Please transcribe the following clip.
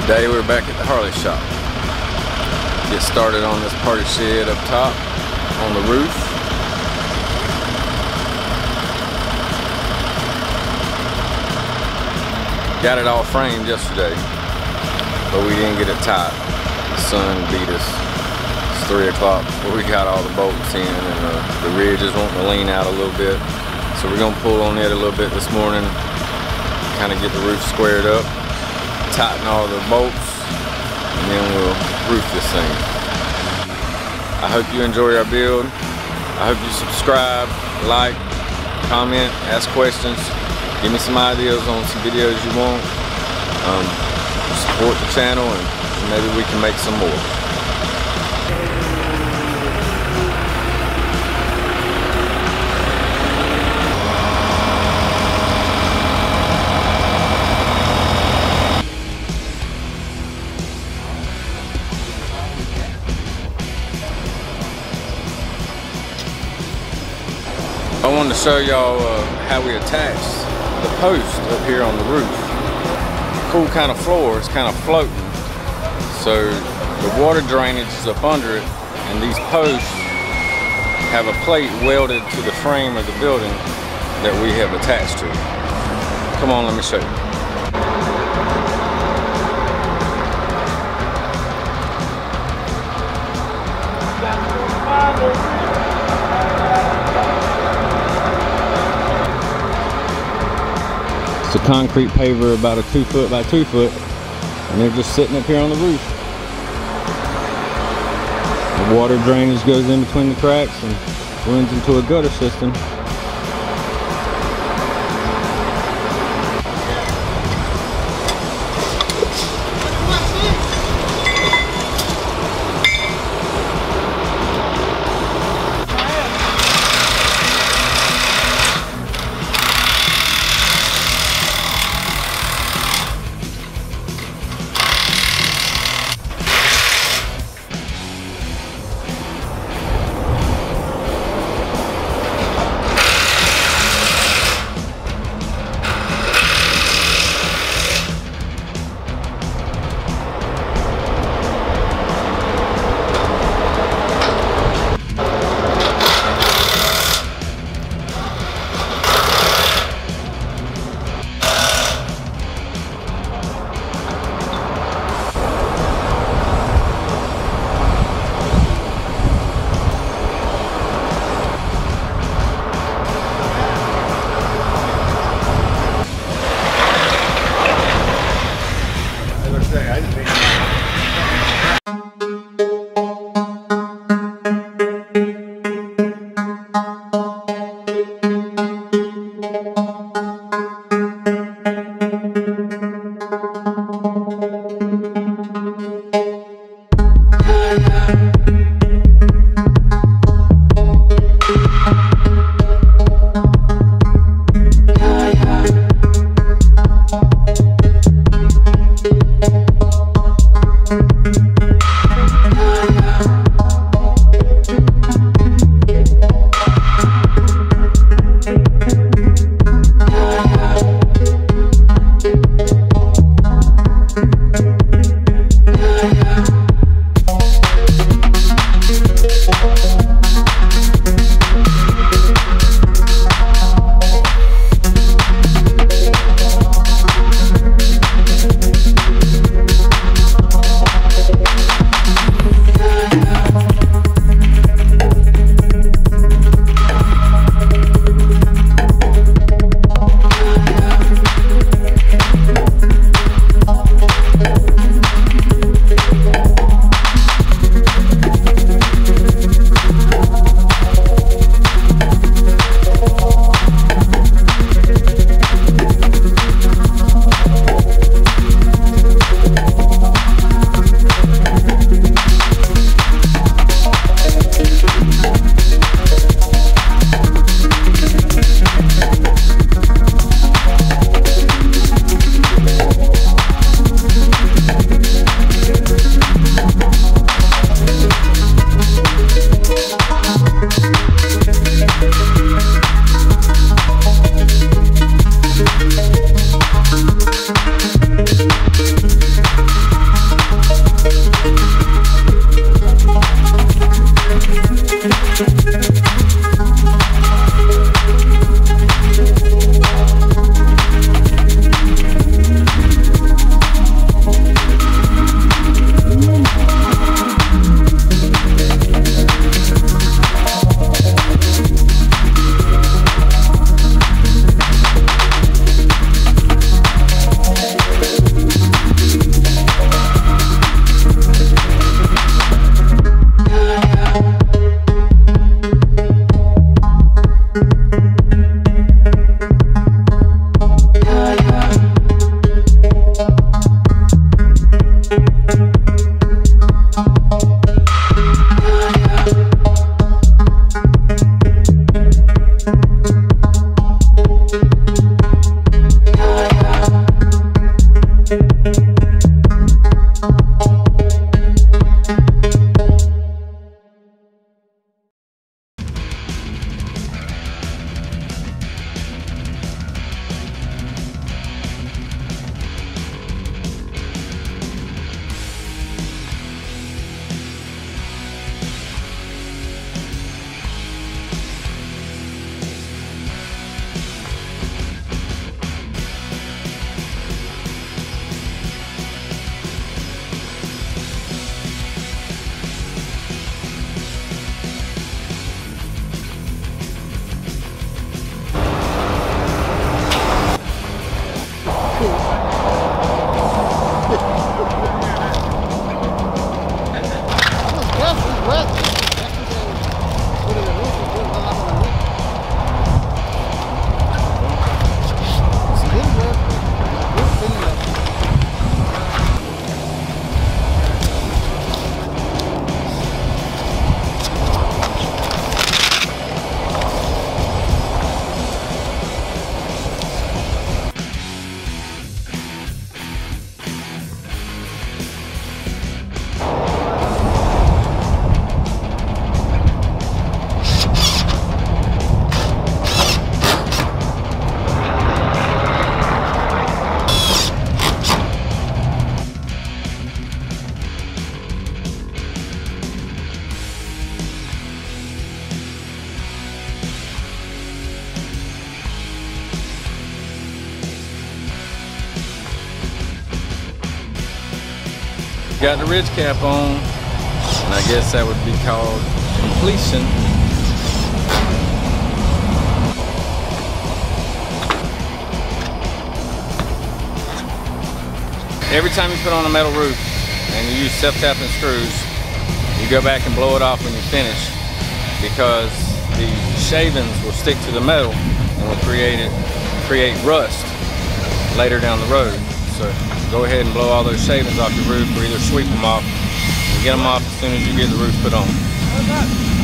Today we're back at the Harley shop. Get started on this party shed up top on the roof. Got it all framed yesterday, but we didn't get it tight. The sun beat us. It's 3 o'clock before we got all the bolts in, and the ridge is wanting to lean out a little bit. So we're gonna pull on it a little bit this morning, kind of get the roof squared up, tighten all the bolts, and then we'll roof this thing. I hope you enjoy our build. I hope you subscribe, like, comment, ask questions. Give me some ideas on some videos you want. Support the channel, and maybe we can make some more. I wanted to show y'all how we attach the post up here on the roof. Cool kind of floor, it's kind of floating. So the water drainage is up under it, and these posts have a plate welded to the frame of the building that we have attached to. Come on, let me show you. It's a concrete paver about a 2 foot by 2 foot, and they're just sitting up here on the roof. The water drainage goes in between the cracks and runs into a gutter system. Got the ridge cap on, and I guess that would be called completion. Every time you put on a metal roof and you use self-tapping screws, you go back and blow it off when you finish, because the shavings will stick to the metal and will create rust later down the road. So go ahead and blow all those shavings off your roof, or either sweep them off and get them off as soon as you get the roof put on.